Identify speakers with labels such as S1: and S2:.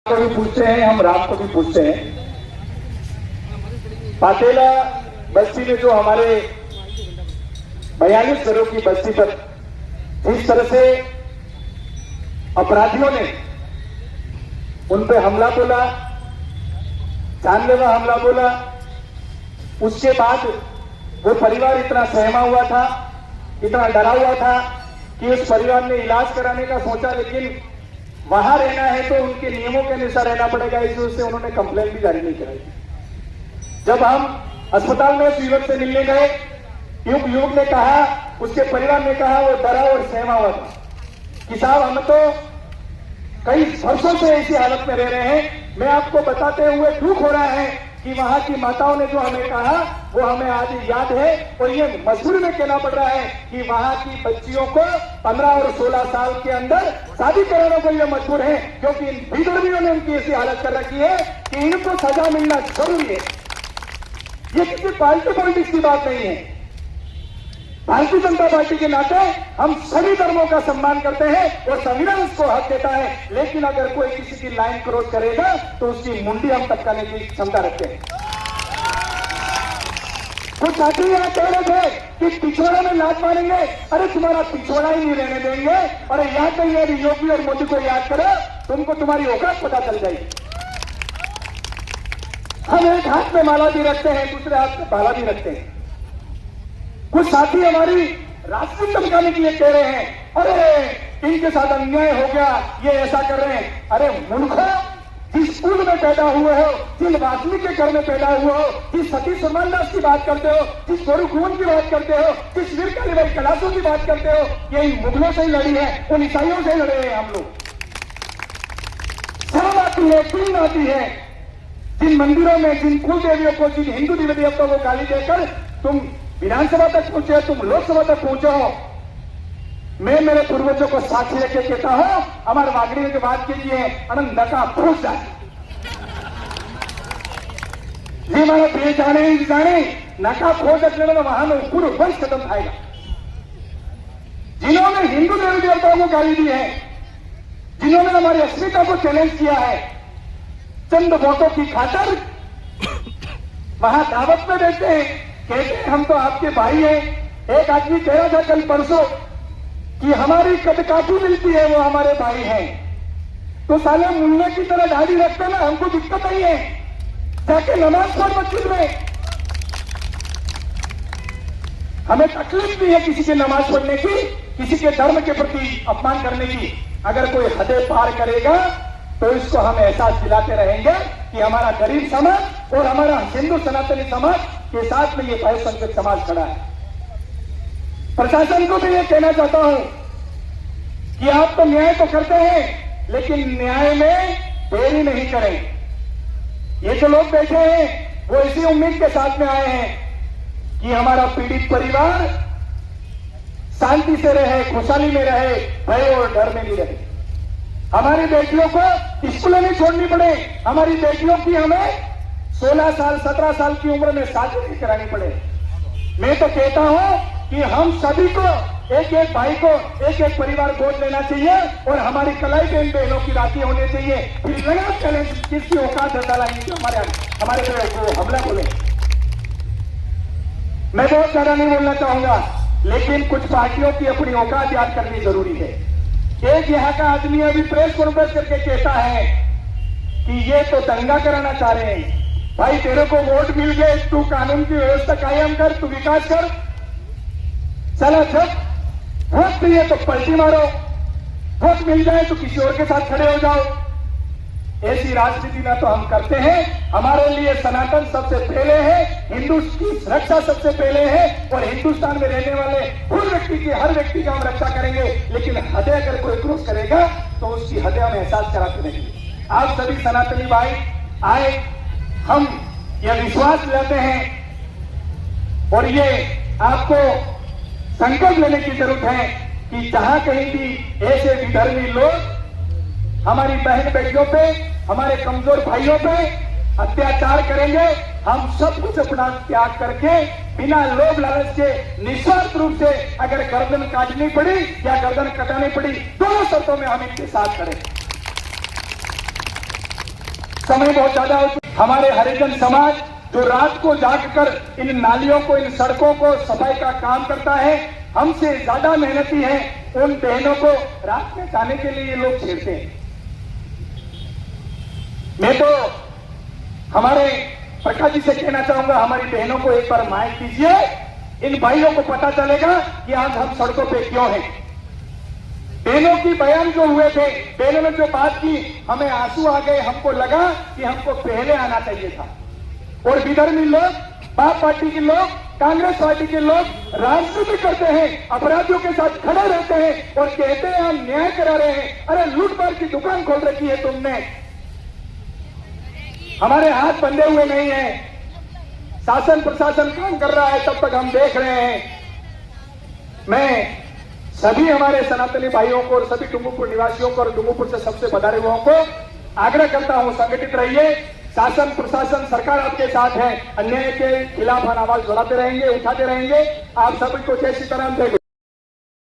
S1: को भी पूछते हैं, हम राम को भी पूछते हैं। पातेला बस्ती में जो हमारे 42 घरों की बस्ती पर जिस तरह से अपराधियों ने उन पे हमला बोला, जानलेवा हमला बोला, उसके बाद वो परिवार इतना सहमा हुआ था, इतना डरा हुआ था कि उस परिवार ने इलाज कराने का सोचा, लेकिन वहां रहना है तो उनके नियमों के अनुसार रहना पड़ेगा, इस वजह से उन्होंने कंप्लेंट भी जारी नहीं कराई। जब हम अस्पताल में उस युवक से मिलने गए, युवक ने कहा, उसके परिवार ने कहा, वो डरा और सहमा हुआ था कि साहब हम तो कई वर्षों से ऐसी हालत में रह रहे हैं। मैं आपको बताते हुए दुख हो रहा है कि वहां की माताओं ने जो हमें कहा वो हमें आज याद है, और ये मजबूरी में कहना पड़ रहा है कि वहां की बच्चियों को 15 और 16 साल के अंदर शादी कराने को ये मजबूर है, क्योंकि इन विधर्मियों ने उनकी ऐसी हालत कर रखी है कि इनको सजा मिलना जरूरी है। ये किसी पार्टी पॉलिटिक्स की बात नहीं है। भारतीय जनता पार्टी के नाते हम सभी धर्मों का सम्मान करते हैं और संविधान उसको हक देता है, लेकिन अगर कोई किसी की लाइन क्रॉस करेगा तो उसकी मुंडी हम टपकाने की क्षमता रखते हैं। कुछ साथी यहाँ कह रहे थे कि पिछवाड़ा में लात मारेंगे, अरे तुम्हारा पिछवाड़ा ही नहीं रहने देंगे, अरे यहाँ कहीं अभी योगी और मोदी को याद करो, तुमको तुम्हारी औकात पता चल जाएगी। हम एक हाथ में माला भी रखते हैं, दूसरे हाथ में भाला भी रखते हैं। कुछ साथी हमारी राष्ट्रीय चमकाने के लिए कह रहे हैं, अरे इनके साथ अन्याय हो गया, ये ऐसा कर रहे हैं। अरे मूर्खों, जिस स्कूल में पैदा हुए हो, जिस वाल्मीकि के घर में पैदा हुए हो, जिस सती सुरमानदास की बात करते हो, जिस गोरु कुंवन की बात करते हो, जिस वीर कालीबाई कलासों की बात करते हो, ये इन मुगलों से ही लड़ी है, उन ईसाइयों से ही लड़े हैं हम लोग। शर्म आती है, पीन आती है। जिन मंदिरों में, जिन कुल देवियों को, जिन हिंदू देवी देवताओं को गाली देकर तुम विधानसभा तक पहुंचे, तुम लोकसभा तक पहुंचे हो। मैं मेरे पूर्वजों को साक्षी लेके कहता हूं, हमारे वागड़ी ने जो बात की है, अनंत नका फूस जाए जी, हमारा प्रिय जाने नका खोज એટલે वहां में पूरा वंश खत्म थाएगा। जिन्होंने हिंदू देवी देवताओं को गाली दी है, जिन्होंने हमारी अस्मिता को चैलेंज किया है, चंद वोटों की खातिर वहां दावत में बैठते हैं, कहते हैं हम तो आपके भाई हैं। एक आदमी कह रहा था कल परसों कि हमारी कदकाठी मिलती है, वो हमारे भाई हैं। तो साले मुन्ने की तरह दाढ़ी रखते ना, हमको दिक्कत नहीं है, जाके नमाज पढ़ मस्जिद में। हमें तकलीफ भी है किसी के नमाज पढ़ने की, किसी के धर्म के प्रति अपमान करने की। अगर कोई हदें पार करेगा तो इसको हम एहसास दिलाते रहेंगे कि हमारा गरीब समाज और हमारा हिंदू सनातनी समाज के साथ में ये बहुसंख्यक समाज खड़ा है। प्रशासन को भी ये कहना चाहता हूं कि आप तो न्याय तो करते हैं, लेकिन न्याय में देरी नहीं करें। ये जो लोग बैठे हैं वो इसी उम्मीद के साथ में आए हैं कि हमारा पीड़ित परिवार शांति से रहे, खुशहाली में रहे, भय और डर में नहीं रहे। हमारी बेटियों को स्कूलें नहीं छोड़नी पड़े, हमारी बेटियों की हमें 16 साल 17 साल की उम्र में शादी नहीं करानी पड़े। मैं तो कहता हूं कि हम सभी को, एक एक भाई को, एक एक परिवार गोद लेना चाहिए और हमारी कलाई पे इन बहनों की राखी होनी चाहिए। फिर लगा चैलेंज किसकी औकात है डालेंगे हमारे पे हमला बोले। मैं बहुत ज्यादा नहीं बोलना चाहूंगा, लेकिन कुछ पार्टियों की अपनी औकात याद करनी जरूरी है। एक यहाँ का आदमी अभी प्रेस कॉन्फ्रेंस करके कहता है कि ये तो दंगा कराना चाह रहे हैं। भाई तेरे को वोट मिल गए, तू कानून की व्यवस्था कायम कर, तू विकास कर। चलो जब वोट चाहिए तो पलटी मारो, वोट मिल जाए तो किसी और के साथ खड़े हो जाओ। ऐसी राजनीति ना तो हम करते हैं। हमारे लिए सनातन सबसे पहले है, हिंदू की रक्षा सबसे पहले है, और हिंदुस्तान में रहने वाले हर व्यक्ति की हम रक्षा करेंगे। लेकिन हदें अगर कोई क्रॉस करेगा तो उसकी हदें हम एहसास कराते रहेंगे। आप सभी सनातनी भाई आए, हम यह विश्वास लेते हैं और ये आपको संकल्प लेने की जरूरत है कि जहां कहीं भी ऐसे विधर्मी लोग हमारी बहन बेटियों पे, हमारे कमजोर भाइयों पे अत्याचार करेंगे, हम सब कुछ अपना त्याग करके बिना लोभ लालच के निस्वार्थ रूप से अगर गर्दन काटनी पड़ी या गर्दन कटानी पड़ी, दोनों शर्तों में हम इनके साथ खड़े। समय बहुत ज्यादा हो चुका। हमारे हरिजन समाज जो रात को जागकर इन नालियों को, इन सड़कों को सफाई का काम करता है, हमसे ज्यादा मेहनती है। उन बहनों को रात में जाने के लिए ये लोग छेड़ते हैं। मैं तो हमारे प्रकाश जी से कहना चाहूंगा, हमारी बहनों को एक बार माइक दीजिए, इन भाइयों को पता चलेगा कि आज हम सड़कों पे क्यों हैं। बहनों की बयान जो हुए थे, बहनों ने जो बात की, हमें आंसू आ गए। हमको लगा कि हमको पहले आना चाहिए था। और विधर्मी लोग, बाप पार्टी के लोग, कांग्रेस पार्टी के लोग राजनीति करते हैं, अपराधियों के साथ खड़े रहते हैं और कहते हैं हम न्याय करा रहे हैं। अरे लूटमार की दुकान खोल रखी है तुमने, हमारे हाथ बंधे हुए नहीं है। शासन प्रशासन काम कर रहा है, तब तक हम देख रहे हैं। मैं सभी हमारे सनातनी भाइयों को और सभी डूंगरपुर निवासियों को और डूंगरपुर से सबसे पधारे हुओं को आग्रह करता हूं, संगठित रहिए। शासन प्रशासन सरकार आपके साथ है। अन्याय के खिलाफ हम आवाज बढ़ाते रहेंगे, उठाते रहेंगे। आप सभी को जय सीताराम, जय